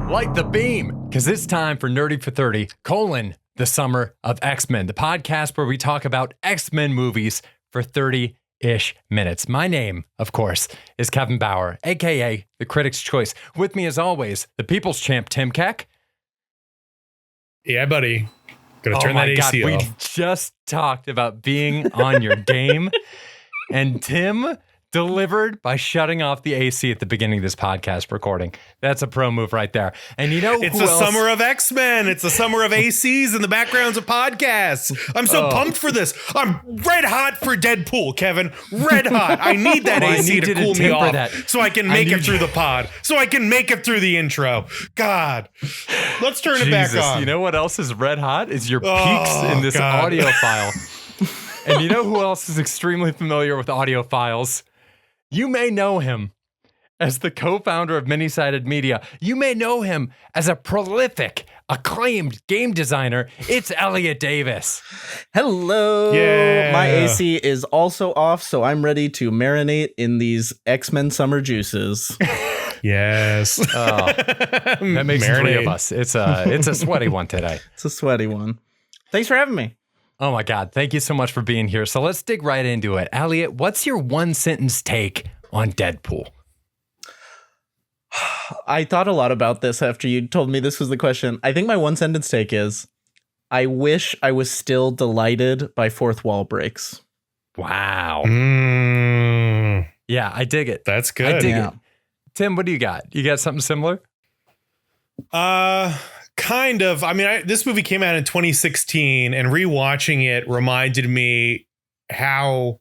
Light the beam, because it's time for Nerdy for 30, the Summer of X-Men, the podcast where we talk about X-Men movies for 30-ish minutes. My name, of course, is Kevin Bauer, a.k.a. the Critic's Choice. With me, as always, the People's Champ, Tim Keck. Yeah, buddy. Gonna turn that AC off. We just talked about being on your game, and Tim delivered by shutting off the AC at the beginning of this podcast recording. That's a pro move right there. And you know, it's the summer of X-Men. It's the summer of ACs in the backgrounds of podcasts. I'm so pumped for this. I'm red hot for Deadpool, Kevin. Red hot. I need that AC to cool me off so I can make it through the pod. So I can make it through the intro. God. Let's turn it back on. You know what else is red hot? Is your peaks in this audio file. And you know who else is extremely familiar with audio files? You may know him as the co-founder of Many-Sided Media. You may know him as a prolific, acclaimed game designer. It's ELLIOT Davis. Hello. Yeah. My AC is also off, so I'm ready to marinate in these X-Men summer juices. Yes. That makes three of us. It's a sweaty one today. It's a sweaty one. Thanks for having me. Oh my God. Thank you so much for being here. So let's dig right into it. ELLIOT, what's your one sentence take on Deadpool? I thought a lot about this after you told me this was the question. I think my one sentence take is, I wish I was still delighted by fourth wall breaks. Wow. Yeah, I dig it. That's good. I dig it. Tim, what do you got? You got something similar? Kind of. I mean, this movie came out in 2016, and rewatching it reminded me how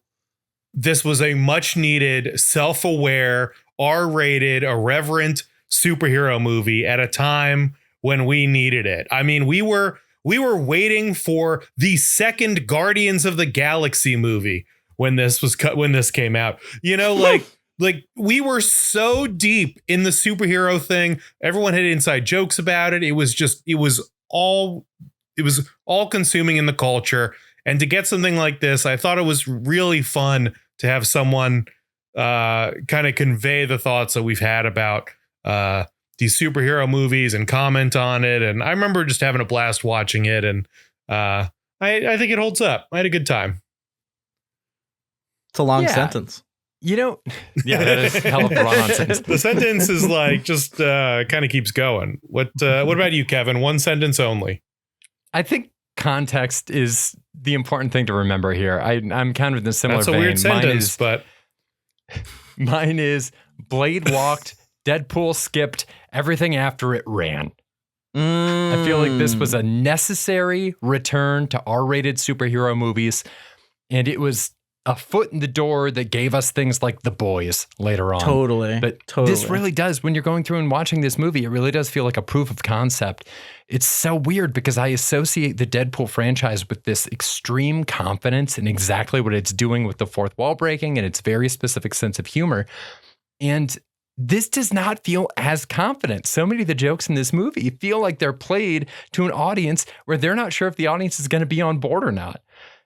this was a much needed, self-aware, R-rated, irreverent superhero movie at a time when we needed it. I mean, we were waiting for the second Guardians of the Galaxy movie when this came out. You know, like we were so deep in the superhero thing. Everyone had inside jokes about it. It was all consuming in the culture. And to get something like this, I thought it was really fun to have someone kind of convey the thoughts that we've had about these superhero movies and comment on it. And I remember just having a blast watching it. And I think it holds up. I had a good time. It's a long sentence. You know, yeah, that is hell of a run-on sentence. The sentence is like just kind of keeps going. What about you, Kevin? One sentence only. I think context is the important thing to remember here. I'm kind of in a similar vein. That's a weird sentence, but mine is Blade walked, Deadpool skipped, everything after it ran. I feel like this was a necessary return to R-rated superhero movies, and it was a foot in the door that gave us things like The Boys later on. Totally. But this really does, when you're going through and watching this movie, it really does feel like a proof of concept. It's so weird because I associate the Deadpool franchise with this extreme confidence in exactly what it's doing with the fourth wall breaking and its very specific sense of humor. And this does not feel as confident. So many of the jokes in this movie feel like they're played to an audience where they're not sure if the audience is going to be on board or not.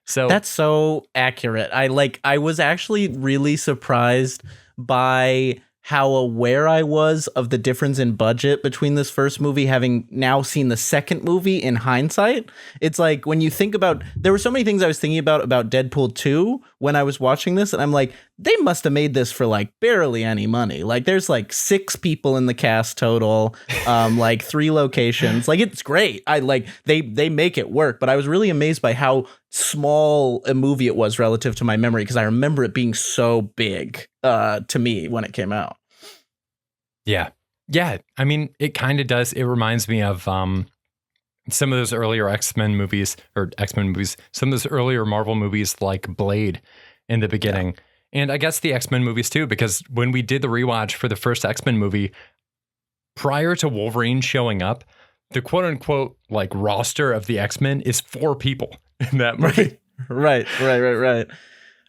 So that's so accurate. I was actually really surprised by how aware I was of the difference in budget between this first movie, having now seen the second movie in hindsight. It's like when you think about, there were so many things I was thinking about Deadpool 2 when I was watching this, and I'm like, they must have made this for like barely any money. Like there's like 6 people in the cast total, like 3 locations. Like it's great. They make it work, but I was really amazed by how small a movie it was relative to my memory, because I remember it being so big to me when it came out. Yeah. I mean, it kind of does. It reminds me of some of those earlier X-Men movies, some of those earlier Marvel movies like Blade in the beginning. Yeah. And I guess the X-Men movies too, because when we did the rewatch for the first X-Men movie, prior to Wolverine showing up, the quote unquote like roster of the X-Men is 4 people in that movie. Right.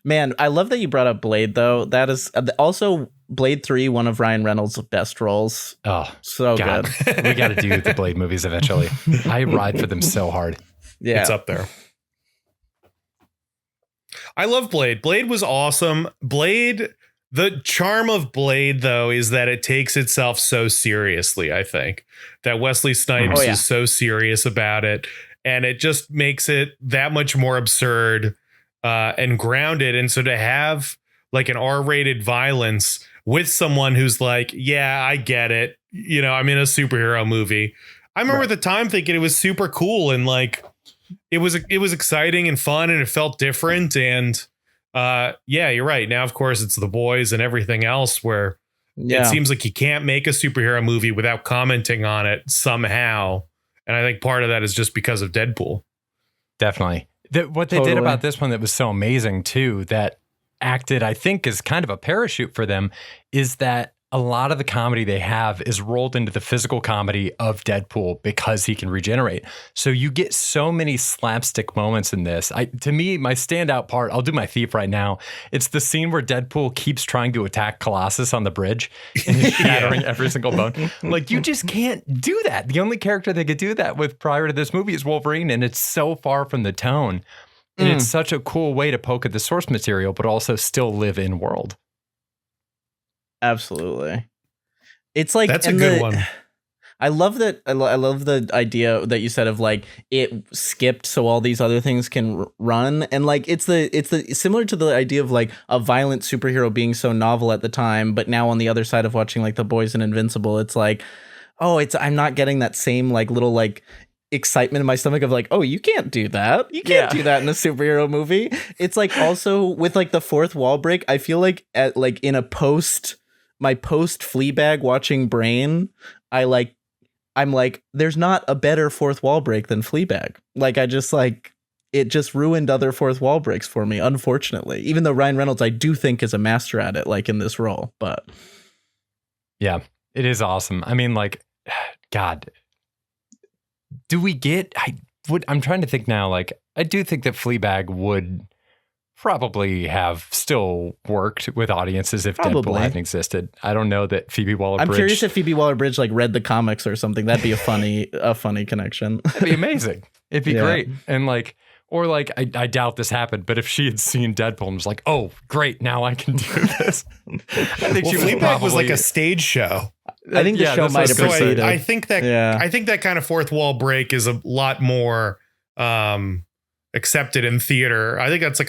Man, I love that you brought up Blade, though. That is also Blade 3, one of Ryan Reynolds' best roles. Oh, so God. Good. We got to do the Blade movies eventually. I ride for them so hard. Yeah, it's up there. I love Blade. Blade was awesome. Blade, The charm of Blade, though, is that it takes itself so seriously. I think that Wesley Snipes is so serious about it, and it just makes it that much more absurd and grounded. And so to have like an R-rated violence with someone who's like, yeah, I get it. You know, I'm in a superhero movie. I remember at the time thinking it was super cool and like it was exciting and fun and it felt different. And yeah, you're right. Now, of course, it's The Boys and everything else where it seems like you can't make a superhero movie without commenting on it somehow. And I think part of that is just because of Deadpool. Definitely. What they did about this one that was so amazing, too, that acted, I think, is kind of a parachute for them, is that a lot of the comedy they have is rolled into the physical comedy of Deadpool because he can regenerate. So you get so many slapstick moments in this. To me, my standout part, I'll do my thief right now. It's the scene where Deadpool keeps trying to attack Colossus on the bridge and he's shattering every single bone. Like, you just can't do that. The only character they could do that with prior to this movie is Wolverine, and it's so far from the tone. And it's such a cool way to poke at the source material, but also still live in world. Absolutely. It's like, that's a good one. I love that. I love the idea that you said of like it skipped so all these other things can run. And like, it's the similar to the idea of like a violent superhero being so novel at the time. But now on the other side of watching like The Boys and Invincible, it's like, oh, I'm not getting that same like little like excitement in my stomach of like, oh, you can't do that. You can't do that in a superhero movie. It's like also with like the fourth wall break, I feel like at like in my post Fleabag watching brain, I'm like, there's not a better fourth wall break than Fleabag. Like, I just like, it just ruined other fourth wall breaks for me, unfortunately. Even though Ryan Reynolds, I do think, is a master at it, like in this role. But yeah, it is awesome. I mean, like, God, do we get? I'm trying to think now. Like, I do think that Fleabag would probably have still worked with audiences if Deadpool hadn't existed. I don't know that Phoebe Waller-Bridge. I'm curious if Phoebe Waller-Bridge like read the comics or something. That'd be a funny connection. It'd be amazing. It'd be great. And like, or like, I doubt this happened, but if she had seen Deadpool and was like, oh, great, now I can do this. I think she Fleabag was like a stage show. I think the show might have proceeded. I think that kind of fourth wall break is a lot more accepted in theater. I think that's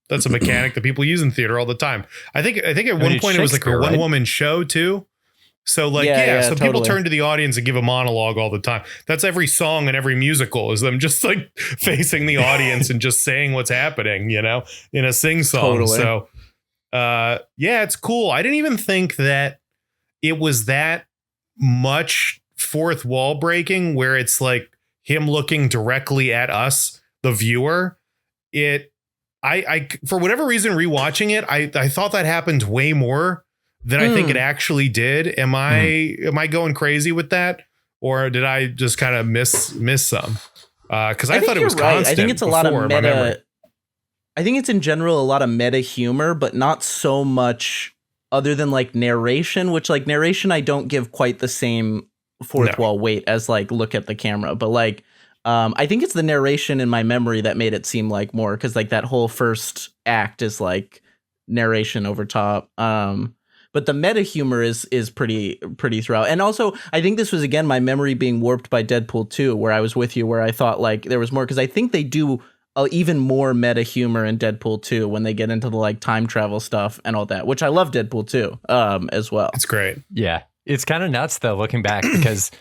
that's a mechanic that people use in theater all the time. I think at one point it was like a one woman show too. So like, so totally. People turn to the audience and give a monologue all the time. That's every song and every musical is them just like facing the audience and just saying what's happening, you know, in a sing song. Totally. So it's cool. I didn't even think that it was that much fourth wall breaking where it's like him looking directly at us, the viewer. I for whatever reason, rewatching it, I thought that happened way more than I think it actually did. Am I going crazy with that, or did I just kind of miss some? Because I thought it was constant. I think it's a lot of meta. I think it's in general a lot of meta humor, but not so much other than like narration, which like narration I don't give quite the same fourth wall weight as like look at the camera, but like. I think it's the narration in my memory that made it seem like more, because like that whole first act is like narration over top. But the meta humor is pretty throughout. And also, I think this was, again, my memory being warped by Deadpool 2, where I was with you, where I thought like there was more, because I think they do even more meta humor in Deadpool 2 when they get into the like time travel stuff and all that, which I love Deadpool 2 as well. It's great. Yeah. It's kind of nuts though, looking back, because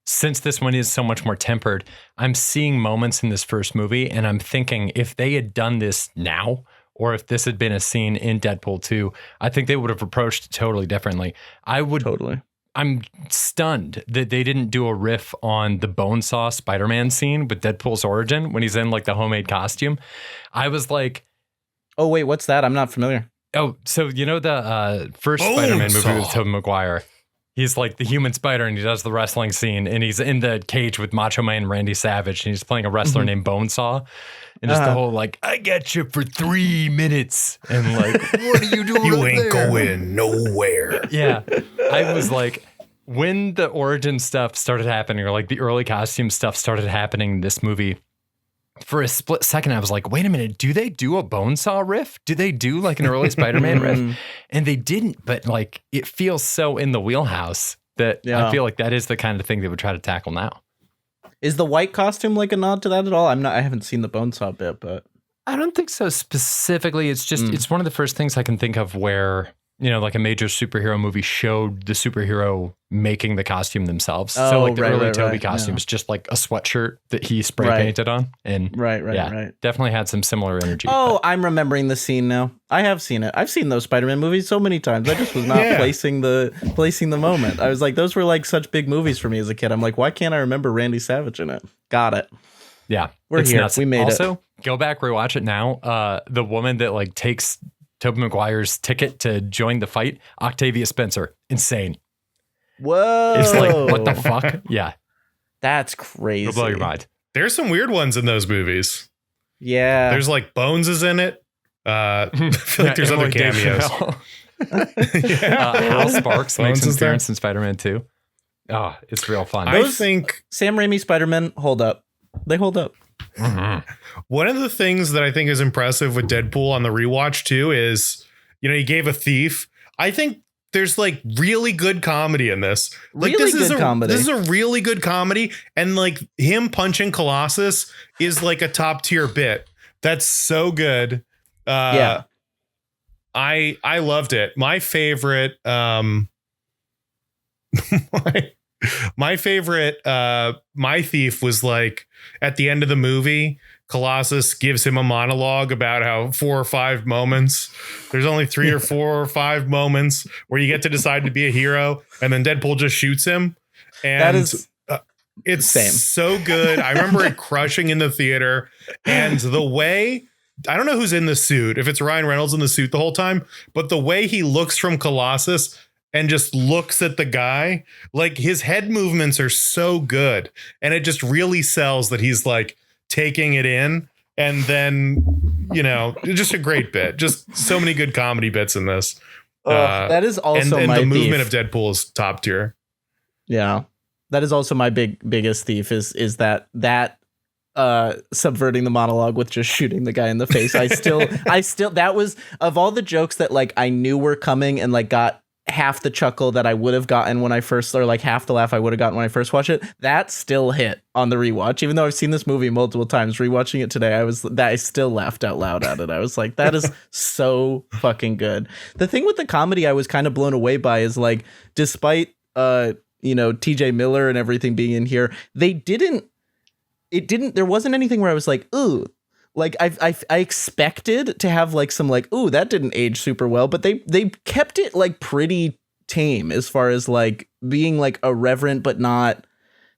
since this one is so much more tempered, I'm seeing moments in this first movie and I'm thinking if they had done this now, or if this had been a scene in Deadpool 2, I think they would have approached it totally differently. I'm stunned that they didn't do a riff on the Bonesaw Spider-Man scene with Deadpool's origin when he's in like the homemade costume. I was like, oh wait, what's that? I'm not familiar. Oh, so you know the first Spider-Man movie with Tobey Maguire? He's like the human spider and he does the wrestling scene and he's in the cage with Macho Man Randy Savage and he's playing a wrestler named Bonesaw. And just the whole like, I got you for 3 minutes. And like, what are you doing? You ain't going nowhere. Yeah. I was like, when the origin stuff started happening, or like the early costume stuff started happening in this movie, for a split second, I was like, wait a minute, do they do a Bonesaw riff? Do they do like an early Spider-Man riff? And they didn't, but like it feels so in the wheelhouse that I feel like that is the kind of thing they would try to tackle now. Is the white costume like a nod to that at all? I haven't seen the Bonesaw bit, but I don't think so specifically. It's just, it's one of the first things I can think of where, you know, like a major superhero movie showed the superhero making the costume themselves. So like the early Toby costume is just like a sweatshirt that he spray painted on. And definitely had some similar energy. Oh, I'm remembering the scene now. I have seen it. I've seen those Spider-Man movies so many times. I just was not placing the moment. I was like, those were like such big movies for me as a kid. I'm like, why can't I remember Randy Savage in it? Got it. Yeah. We're here. Nuts. We made it. Also, go back, rewatch it now. The woman that like takes Tobey Maguire's ticket to join the fight, Octavia Spencer. Insane. Whoa. It's like, what the fuck? Yeah. That's crazy. It'll blow your mind. There's some weird ones in those movies. Yeah. There's like Bones is in it. I feel like there's other cameos. Hal Sparks makes an appearance in Spider-Man 2. Oh, it's real fun. I think Sam Raimi Spider-Man hold up. They hold up. One of the things that I think is impressive with Deadpool on the rewatch too is, you know, he gave a thief. I think there's like really good comedy in this. Like really this is comedy. This is a really good comedy, and like him punching Colossus is like a top tier bit. That's so good. I loved it. My favorite my favorite My Thief was like at the end of the movie, Colossus gives him a monologue about how 4 or 5 moments, there's only 3 or 4 or 5 moments where you get to decide to be a hero, and then Deadpool just shoots him. And that is it's so good. I remember it crushing in the theater, and the way, I don't know who's in the suit, if it's Ryan Reynolds in the suit the whole time, but the way he looks from Colossus and just looks at the guy, like his head movements are so good. And it just really sells that he's like taking it in. And then, you know, just a great bit. Just so many good comedy bits in this. That is also and my the movement thief. of Deadpool is top tier. Yeah. That is also my biggest thief is that subverting the monologue with just shooting the guy in the face. I still that was, of all the jokes that like I knew were coming and like got half the chuckle that I would have gotten when I first, or like half the laugh I would have gotten when I first watched it, that still hit on the rewatch. Even though I've seen this movie multiple times, rewatching it today, I still laughed out loud at it. I was like, that is so fucking good. The thing with the comedy I was kind of blown away by is like, despite you know, TJ Miller and everything being in here, there wasn't anything where I was like, ooh. Like I expected to have like some like, ooh, that didn't age super well, but they kept it like pretty tame as far as like being like irreverent, but not.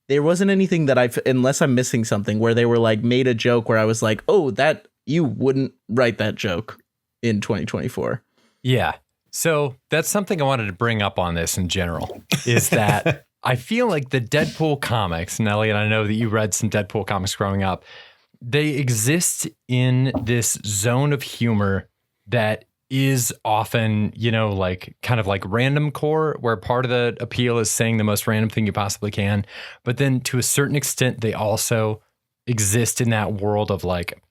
There wasn't anything that unless I'm missing something, where they were like made a joke where I was like, oh, that you wouldn't write that joke in 2024. Yeah. So that's something I wanted to bring up on this in general, is that I feel like the Deadpool comics, and Elliot, I know that you read some Deadpool comics growing up, they exist in this zone of humor that is often, you know, like kind of like random core, where part of the appeal is saying the most random thing you possibly can. But then to a certain extent, they also exist in that world of like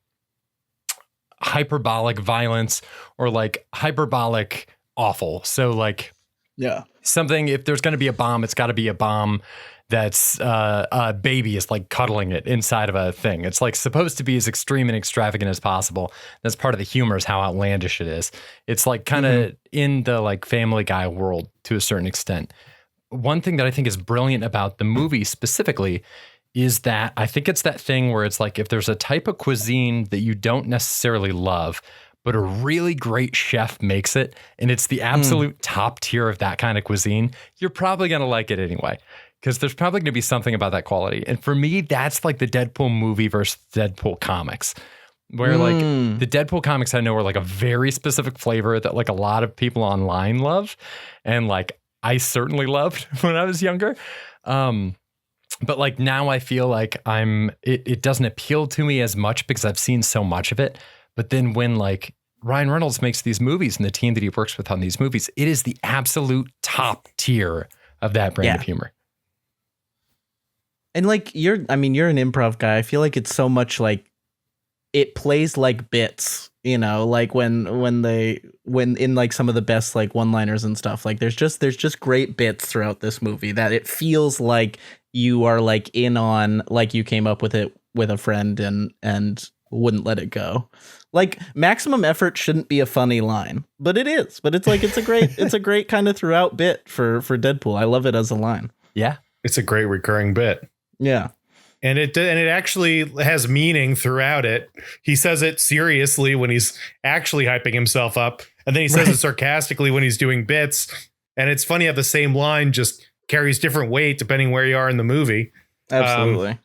hyperbolic violence or like hyperbolic awful. So like, yeah, something, if there's going to be a bomb, it's got to be a bomb that's a baby is like cuddling it inside of a thing. It's like supposed to be as extreme and extravagant as possible. That's part of the humor, is how outlandish it is. It's like kind of in the like Family Guy world to a certain extent. One thing that I think is brilliant about the movie specifically is that I think it's that thing where it's like, if there's a type of cuisine that you don't necessarily love, but a really great chef makes it, and it's the absolute top tier of that kind of cuisine, you're probably going to like it anyway, because there's probably going to be something about that quality. And for me, that's like the Deadpool movie versus Deadpool comics, where like the Deadpool comics I know are like a very specific flavor that like a lot of people online love. And like, I certainly loved when I was younger. But like now I feel like it doesn't appeal to me as much because I've seen so much of it. But then when like Ryan Reynolds makes these movies and the team that he works with on these movies, it is the absolute top tier of that brand of humor. And like, you're an improv guy. I feel like it's so much like it plays like bits, you know, like when in like some of the best like one-liners and stuff, like there's just great bits throughout this movie that it feels like you are like in on, like you came up with it with a friend and wouldn't let it go. Like maximum effort shouldn't be a funny line, but it is. But it's like it's a great kind of throughout bit for Deadpool. I love it as a line. Yeah. It's a great recurring bit. Yeah. And it actually has meaning throughout it. He says it seriously when he's actually hyping himself up, and then he says it sarcastically when he's doing bits. And it's funny how the same line just carries different weight depending where you are in the movie. Absolutely.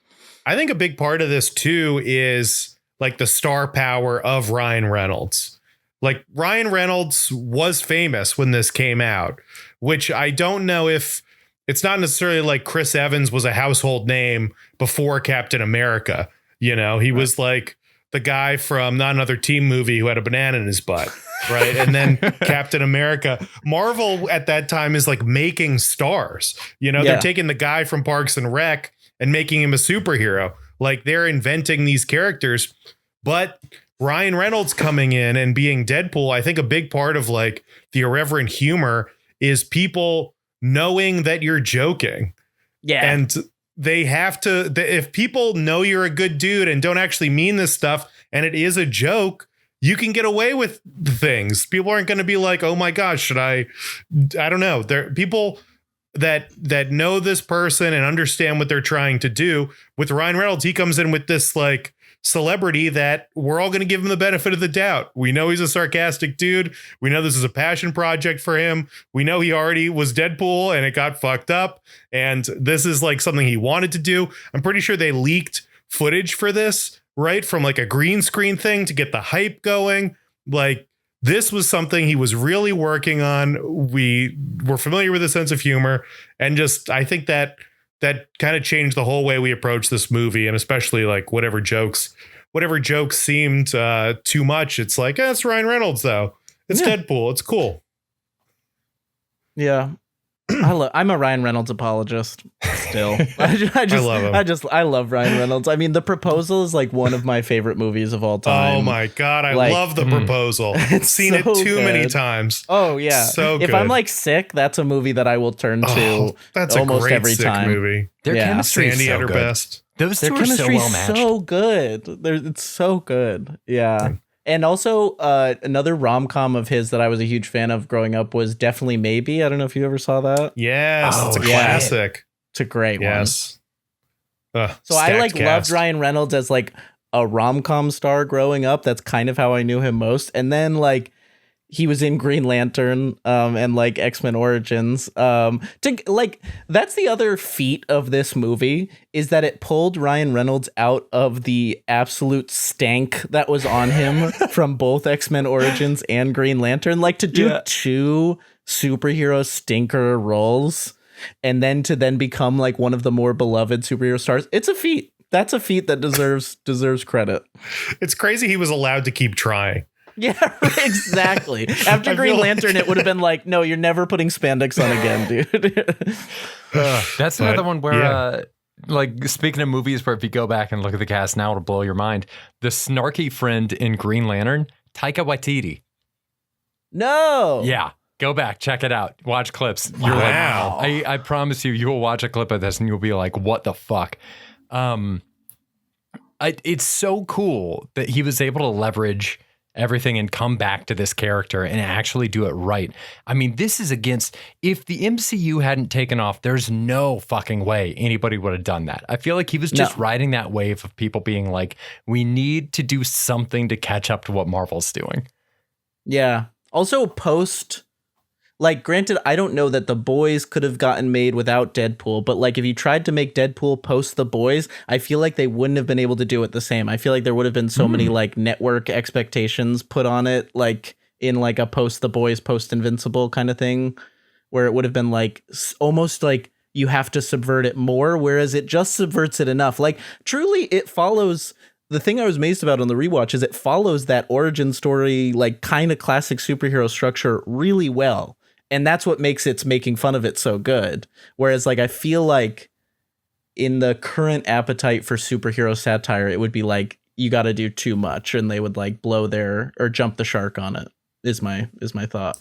I think a big part of this too is like the star power of Ryan Reynolds. Like Ryan Reynolds was famous when this came out, which I don't know if it's not necessarily like Chris Evans was a household name before Captain America. You know, he was like the guy from Not Another Teen Movie who had a banana in his butt. Right. And then Captain America. Marvel at that time is like making stars. You know, they're taking the guy from Parks and Rec and making him a superhero. Like they're inventing these characters. But Ryan Reynolds coming in and being Deadpool, I think a big part of like the irreverent humor is people knowing that you're joking. Yeah. And they have to, if people know you're a good dude and don't actually mean this stuff and it is a joke, you can get away with things. People aren't going to be like, oh my gosh, should I don't know. There people that know this person and understand what they're trying to do. With Ryan Reynolds, he comes in with this like celebrity that we're all going to give him the benefit of the doubt. We know he's a sarcastic dude. We know this is a passion project for him. We know he already was Deadpool and it got fucked up. And this is like something he wanted to do. I'm pretty sure they leaked footage for this, right? From like a green screen thing to get the hype going. Like this was something he was really working on. We were familiar with his sense of humor. And just, I think that kind of changed the whole way we approach this movie, and especially like whatever jokes seemed too much. It's like, it's Ryan Reynolds though. It's Deadpool. It's cool. Yeah. I'm a Ryan Reynolds apologist still. I love him. I love Ryan Reynolds. I mean, The Proposal is like one of my favorite movies of all time. Oh my God. I love The Proposal. I've seen it too many times. Oh yeah. So if good. I'm like sick, that's a movie that I will turn to that's almost a great every sick time. Movie. Their chemistry is Sandy so at her good. best. Those Their two are so chemistry well matched. so good. It's so good. Yeah. And also another rom-com of his that I was a huge fan of growing up was Definitely Maybe. I don't know if you ever saw that. Yes, it's a classic. It's a great one. Yes. So I like loved Ryan Reynolds as like a rom-com star growing up. That's kind of how I knew him most. And then like he was in Green Lantern and like X-Men Origins. That's the other feat of this movie is that it pulled Ryan Reynolds out of the absolute stank that was on him from both X-Men Origins and Green Lantern. Like to do two superhero stinker roles and then to become like one of the more beloved superhero stars. It's a feat. That's a feat that deserves credit. It's crazy he was allowed to keep trying. Yeah, exactly. After Green Lantern, it would have been like, no, you're never putting spandex on again, dude. That's another one where, like, speaking of movies where if you go back and look at the cast now, it'll blow your mind. The snarky friend in Green Lantern, Taika Waititi. No. Yeah. Go back, check it out. Watch clips. You're Wow. like, I promise you will watch a clip of this and you'll be like, what the fuck? It's so cool that he was able to leverage everything and come back to this character and actually do it right. I mean, this is against, if the MCU hadn't taken off, there's no fucking way anybody would have done that. I feel like he was just riding that wave of people being like, we need to do something to catch up to what Marvel's doing. Yeah. Also like, granted, I don't know that The Boys could have gotten made without Deadpool, but like if you tried to make Deadpool post The Boys, I feel like they wouldn't have been able to do it the same. I feel like there would have been so many like network expectations put on it, like in like a post The Boys, post Invincible kind of thing, where it would have been like almost like you have to subvert it more, whereas it just subverts it enough. Like truly it follows. The thing I was amazed about on the rewatch is it follows that origin story, like kind of classic superhero structure really well. And that's what makes its making fun of it so good. Whereas, like, I feel like in the current appetite for superhero satire, it would be like, you got to do too much and they would like blow their or jump the shark on it is my thought.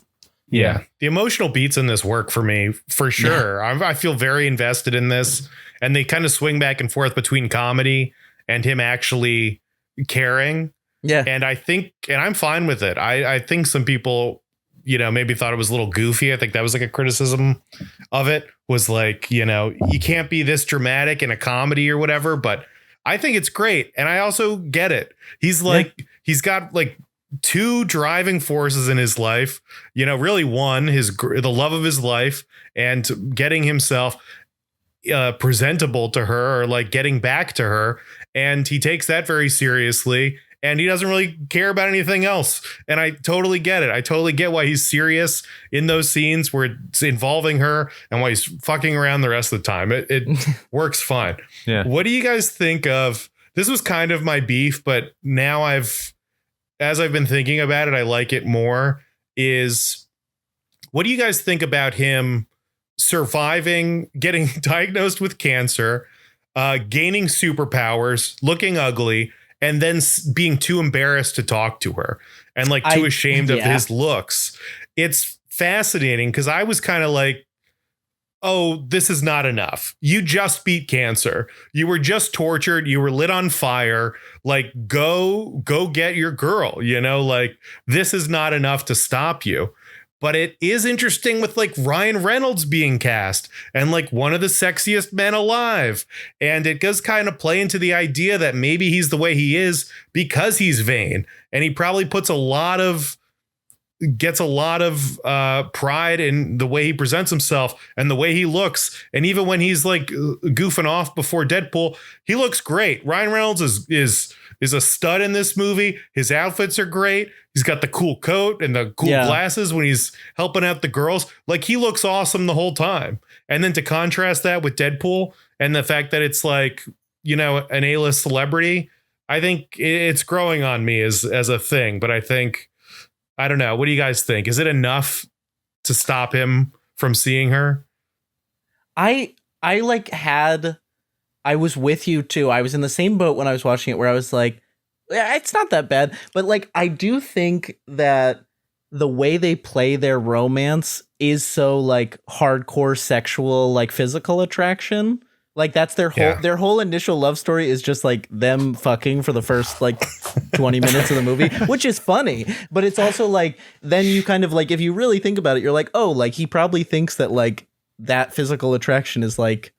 Yeah. The emotional beats in this work for me, for sure. I feel very invested in this, and they kind of swing back and forth between comedy and him actually caring. Yeah. And I think, and I'm fine with it. I think some people, you know, maybe thought it was a little goofy. I think that was like a criticism of it, was like, you know, you can't be this dramatic in a comedy or whatever, but I think it's great. And I also get it. He's like, he's got like two driving forces in his life, you know, really one, the love of his life and getting himself presentable to her, or like getting back to her. And he takes that very seriously, and he doesn't really care about anything else. And I totally get it. I totally get why he's serious in those scenes where it's involving her, and why he's fucking around the rest of the time. It works fine. Yeah. What do you guys think of, this was kind of my beef, but now as I've been thinking about it, I like it more, is what do you guys think about him surviving, getting diagnosed with cancer, gaining superpowers, looking ugly, and then being too embarrassed to talk to her and like too ashamed of his looks? It's fascinating, because I was kind of like, oh, this is not enough. You just beat cancer. You were just tortured. You were lit on fire. Like, go get your girl, you know, like this is not enough to stop you. But it is interesting with like Ryan Reynolds being cast, and like one of the sexiest men alive. And it does kind of play into the idea that maybe he's the way he is because he's vain, and he probably gets a lot of pride in the way he presents himself and the way he looks. And even when he's like goofing off before Deadpool, he looks great. Ryan Reynolds is a stud in this movie. His outfits are great. He's got the cool coat and the cool glasses when he's helping out the girls. Like, he looks awesome the whole time. And then to contrast that with Deadpool and the fact that it's like, you know, an A-list celebrity, I think it's growing on me as a thing. But I think, I don't know. What do you guys think? Is it enough to stop him from seeing her? I was with you too. I was in the same boat when I was watching it, where I was like, yeah, it's not that bad. But like, I do think that the way they play their romance is so like hardcore sexual, like physical attraction. Like, that's their whole initial love story is just like them fucking for the first like 20 minutes of the movie, which is funny. But it's also like, then you kind of like, if you really think about it, you're like, oh, like he probably thinks that like that physical attraction is like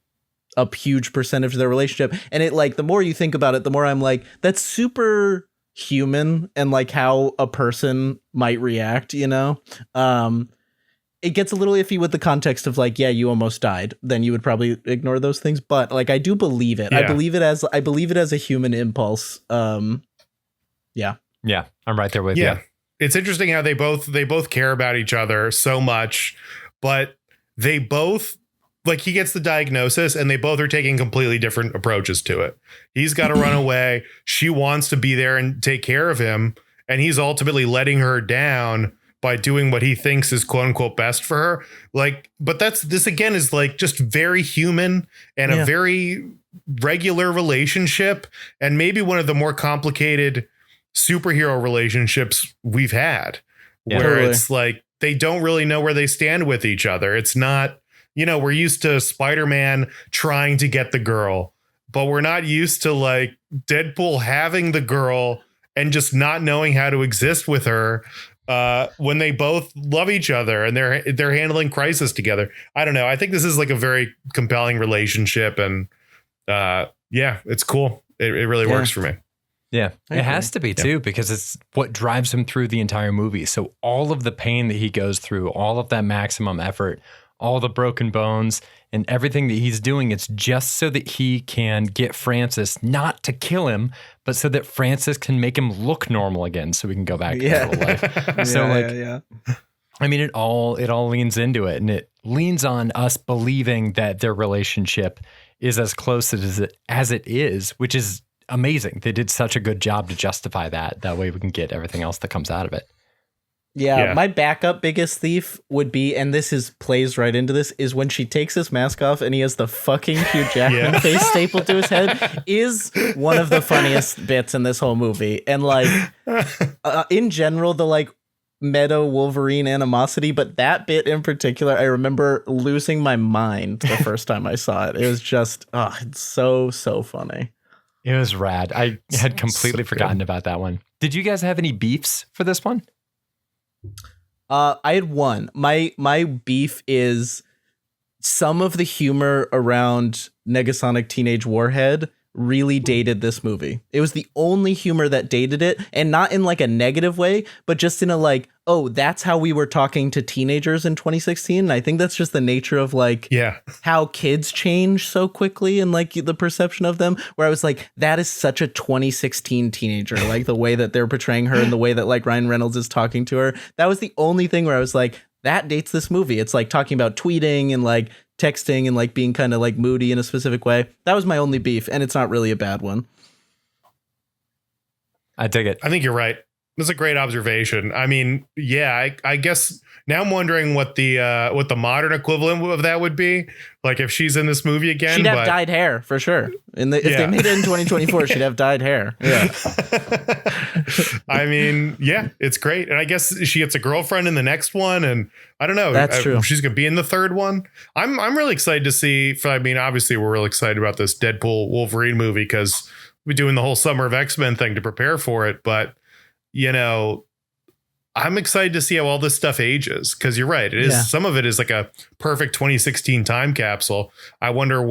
a huge percentage of their relationship. And it like, the more you think about it, the more I'm like, that's super human, and like how a person might react, you know? It gets a little iffy with the context of like, yeah, you almost died. Then you would probably ignore those things. But like, I do believe it. Yeah. I believe it as a human impulse. Yeah. Yeah. I'm right there with you. It's interesting how they both care about each other so much, but they both, like, he gets the diagnosis and they both are taking completely different approaches to it. He's got to run away. She wants to be there and take care of him. And he's ultimately letting her down by doing what he thinks is quote unquote best for her. Like, but this again is like just very human and a very regular relationship, and maybe one of the more complicated superhero relationships we've had, where it's like they don't really know where they stand with each other. It's not, you know, we're used to Spider-Man trying to get the girl, but we're not used to like Deadpool having the girl and just not knowing how to exist with her. When they both love each other and they're handling crisis together. I don't know. I think this is like a very compelling relationship, and it's cool. It really works for me. Yeah, it has to be too, because it's what drives him through the entire movie. So all of the pain that he goes through, all of that maximum effort, all the broken bones and everything that he's doing, it's just so that he can get Francis not to kill him, but so that Francis can make him look normal again, so we can go back to normal life. So I mean, it all leans into it, and it leans on us believing that their relationship is as close as it is, which is amazing. They did such a good job to justify that. That way we can get everything else that comes out of it. Yeah, my backup biggest thief would be, and this is plays right into this, is when she takes his mask off and he has the fucking Hugh Jackman face stapled to his head, is one of the funniest bits in this whole movie. And like, in general, the like meta Wolverine animosity, but that bit in particular, I remember losing my mind the first time I saw it. It was just, it's so funny. It was rad. I had completely forgotten about that one. Did you guys have any beefs for this one? I had one. My beef is some of the humor around Negasonic Teenage Warhead really dated this movie. It was the only humor that dated it, and not in like a negative way, but just in a like, oh, that's how we were talking to teenagers in 2016. And I think that's just the nature of like how kids change so quickly and like the perception of them, where I was like, that is such a 2016 teenager, like the way that they're portraying her and the way that like Ryan Reynolds is talking to her. That was the only thing where I was like, that dates this movie. It's like talking about tweeting and like texting and like being kind of like moody in a specific way. That was my only beef, and it's not really a bad one. I dig it. I think you're right. That's a great observation. I mean, yeah, I guess now I'm wondering what the modern equivalent of that would be. Like if she's in this movie again, she'd have dyed hair for sure. If they made it in 2024, she'd have dyed hair. Yeah. I mean, yeah, it's great. And I guess she gets a girlfriend in the next one. And I don't know. That's true. She's going to be in the third one. I'm really excited to see. I mean, obviously, we're really excited about this Deadpool Wolverine movie because we're doing the whole Summer of X-Men thing to prepare for it. But, you know, I'm excited to see how all this stuff ages, because you're right. It is some of it is like a perfect 2016 time capsule. I wonder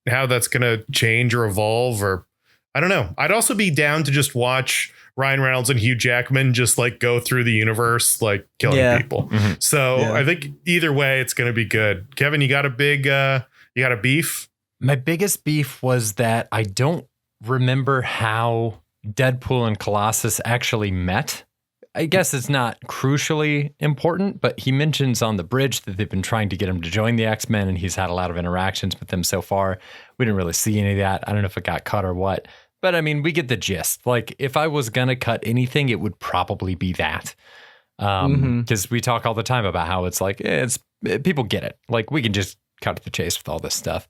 how that's going to change or evolve, or I don't know. I'd also be down to just watch Ryan Reynolds and Hugh Jackman just like go through the universe, like killing people. Mm-hmm. So I think either way, it's going to be good. Kevin, you got a beef? My biggest beef was that I don't remember how Deadpool and Colossus actually met. I guess it's not crucially important, but he mentions on the bridge that they've been trying to get him to join the X-Men, and he's had a lot of interactions with them so far. We didn't really see any of that. I don't know if it got cut or what, but I mean, we get the gist. Like, if I was going to cut anything, it would probably be that. Because we talk all the time about how it's like, people get it. Like, we can just cut to the chase with all this stuff.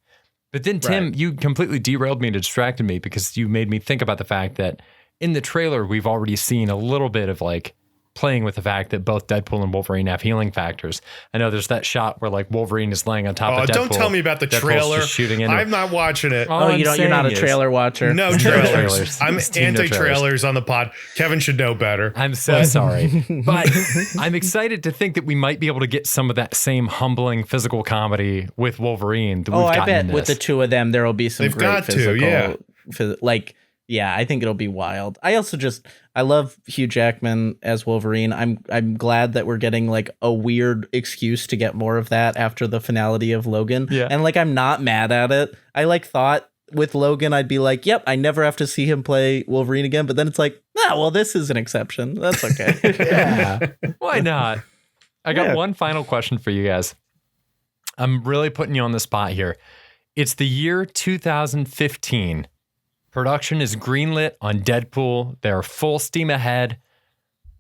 But then, Tim, you completely derailed me and distracted me because you made me think about the fact that in the trailer, we've already seen a little bit of like playing with the fact that both Deadpool and Wolverine have healing factors. I know there's that shot where like Wolverine is laying on top of Deadpool. Don't tell me about the Deadpool's trailer. Just shooting into I'm not watching it. You're not a trailer watcher. No trailers. I'm anti-trailers on the pod. Kevin should know better. I'm so sorry. But I'm excited to think that we might be able to get some of that same humbling physical comedy with Wolverine that we've gotten I bet in this. with the two of them, there will be some They've great got physical, yeah, I think it'll be wild. I love Hugh Jackman as Wolverine. I'm glad that we're getting like a weird excuse to get more of that after the finality of Logan. Yeah. And like, I'm not mad at it. I like thought with Logan, I'd be like, yep, I never have to see him play Wolverine again. But then it's like, well, this is an exception. That's okay. Yeah. Why not? I got one final question for you guys. I'm really putting you on the spot here. It's the year 2015. Production is greenlit on Deadpool. They're full steam ahead.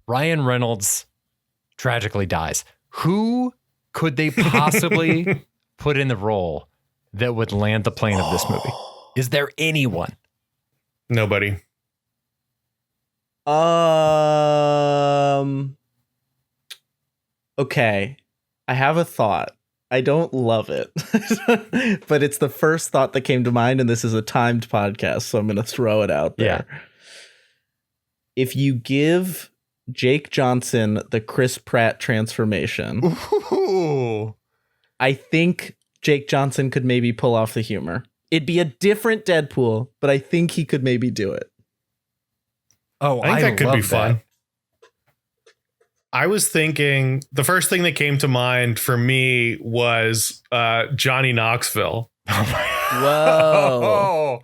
Ryan Reynolds tragically dies. Who could they possibly put in the role that would land the plane of this movie? Is there anyone? Nobody. Okay. I have a thought. I don't love it, but it's the first thought that came to mind, and this is a timed podcast, so I'm going to throw it out there. Yeah. If you give Jake Johnson the Chris Pratt transformation, I think Jake Johnson could maybe pull off the humor. It'd be a different Deadpool, but I think he could maybe do it. Oh, I think that could be fun. I was thinking the first thing that came to mind for me was Johnny Knoxville. Whoa.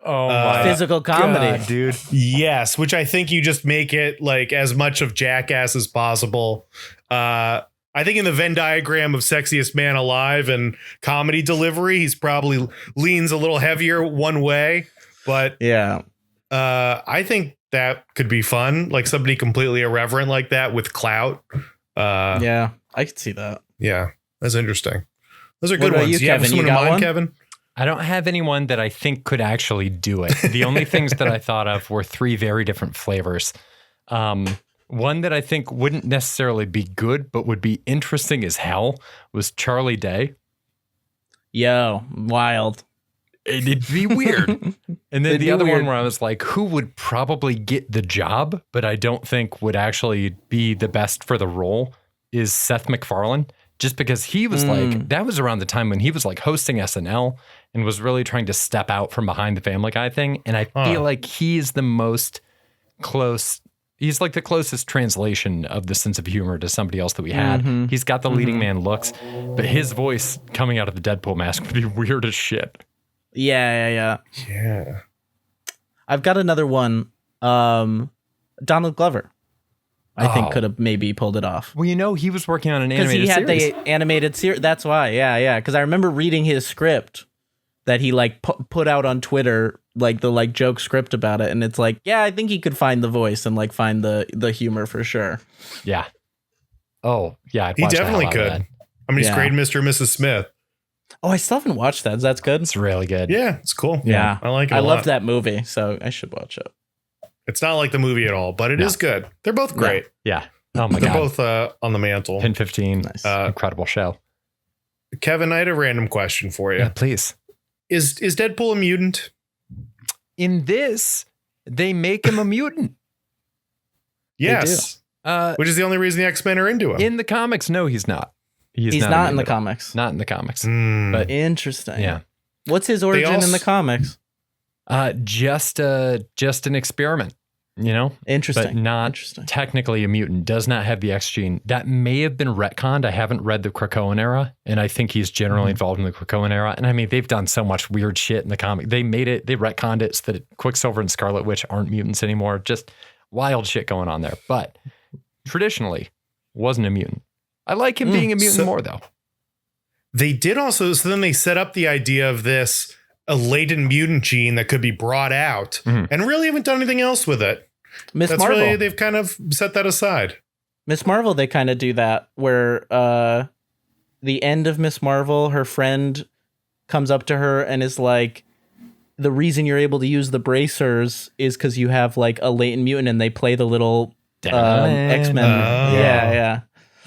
Oh my physical comedy, God, dude. Yes, which I think you just make it like as much of Jackass as possible. I think in the Venn diagram of sexiest man alive and comedy delivery, he's probably leans a little heavier one way. But yeah. I think that could be fun. Like somebody completely irreverent like that with clout. Yeah, I could see that. Yeah, that's interesting. Those are What good about ones. you, You have Kevin? someone You in got mind, one? Kevin? I don't have anyone that I think could actually do it. The only things that I thought of were 3 very different flavors. One that I think wouldn't necessarily be good, but would be interesting as hell was Charlie Day. Yo, wild. It'd be weird. And then It'd the be other weird. one where I was like, who would probably get the job, but I don't think would actually be the best for the role is Seth MacFarlane. Just because he was like, that was around the time when he was like hosting SNL and was really trying to step out from behind the Family Guy thing. And I feel like he's the most close. He's like the closest translation of the sense of humor to somebody else that we had. He's got the leading man looks, but his voice coming out of the Deadpool mask would be weird as shit. Yeah. Yeah. I've got another one. Donald Glover, I think Oh. could have maybe pulled it off. Well, you know, he was working on an Because animated he had series. the animated series. That's why. Yeah. Because I remember reading his script that he like put out on Twitter, like the like joke script about it. And it's like, yeah, I think he could find the voice and like find the humor for sure. Yeah. Oh, yeah. I'd He watch the definitely hell out of could. that. I mean, he's Yeah. great in Mr. and Mrs. Smith. Oh, I still haven't watched that. That's good. It's really good. Yeah, it's cool. Yeah. I like it. I a love lot. that movie, so I should watch it. It's not like the movie at all, but it is good. They're both great. Yeah. Oh my They're God. both on the mantle. Pin 15. Nice. Incredible show. Kevin, I had a random question for you. Yeah, please. Is Deadpool a mutant? In this, they make him a mutant. Yes. Which is the only reason the X-Men are into him. In the comics, no, he's not. He's a not in the mutant. comics. Not in the comics. But Interesting. Yeah. What's his origin in the also- comics? Just an experiment, you know? Interesting. But not Interesting. technically a mutant. Does not have the X gene. That may have been retconned. I haven't read the Krakoan era, and I think he's generally involved in the Krakoan era. And I mean, they've done so much weird shit in the comic. They retconned it so that Quicksilver and Scarlet Witch aren't mutants anymore. Just wild shit going on there. But traditionally, wasn't a mutant. I like him being a mutant more, though. they did also, so then they set up the idea of this a latent mutant gene that could be brought out and really haven't done anything else with it. Miss That's Marvel. really, they've kind of set that aside. Miss Marvel, they kind of do that where the end of Miss Marvel, her friend comes up to her and is like, the reason you're able to use the bracers is because you have like a latent mutant, and they play the little X-Men. Yeah.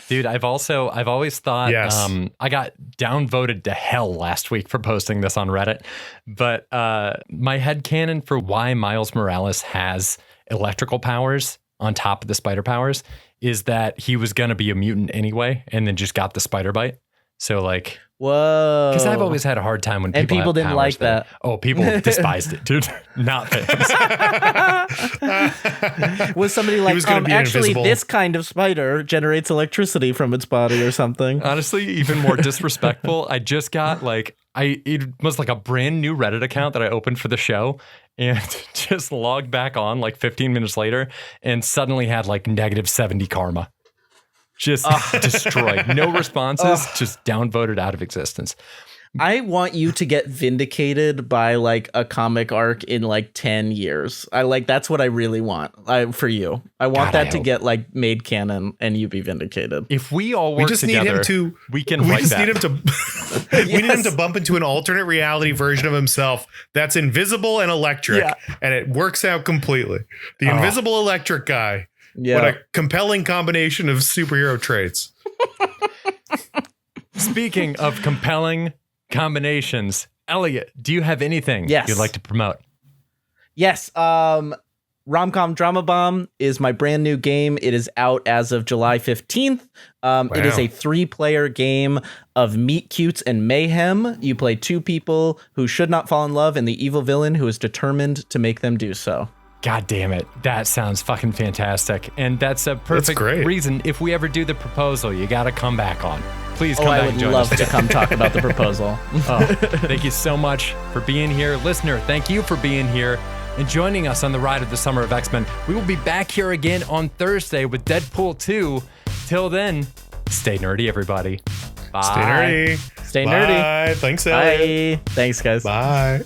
Dude, I've always thought, Yes. I got downvoted to hell last week for posting this on Reddit, but my headcanon for why Miles Morales has electrical powers on top of the spider powers is that he was going to be a mutant anyway, and then just got the spider bite. So like, Whoa. because I've always had a hard time when And people have didn't powers like that. Oh, people despised it, dude. Not fans. Was somebody like, was gonna be actually, invisible. this kind of spider generates electricity from its body or something? Honestly, even more disrespectful. I just got it was like a brand new Reddit account that I opened for the show and just logged back on like 15 minutes later and suddenly had like -70 karma. Just destroyed. No responses, just downvoted out of existence. I want you to get vindicated by like a comic arc in like 10 years. That's what I really want for you. I want God, I that to hope. get like made canon and you be vindicated. If we all We work just together, need him to. we can We write just that. need him to. We need him to bump into an alternate reality version of himself that's invisible and electric, and it works out completely. The invisible electric guy. Yeah. What a compelling combination of superhero traits. Speaking of compelling combinations, Elliot, do you have anything Yes. you'd like to promote? Yes. Rom Com Drama Bomb is my brand new game. It is out as of July 15th. It is a 3-player game of meet cutes and mayhem. You play 2 people who should not fall in love and the evil villain who is determined to make them do so. God damn it. That sounds fucking fantastic. And that's a perfect great. reason. If we ever do the proposal, you got to come back on. Please come I back would and join love us. to come talk about the proposal. Thank you so much for being here. Listener, thank you for being here and joining us on the ride of the Summer of X-Men. We will be back here again on Thursday with Deadpool 2. Till then, stay nerdy, everybody. Bye. Stay nerdy. Stay nerdy. Bye. Thanks, Elliot. Bye. Thanks, guys. Bye.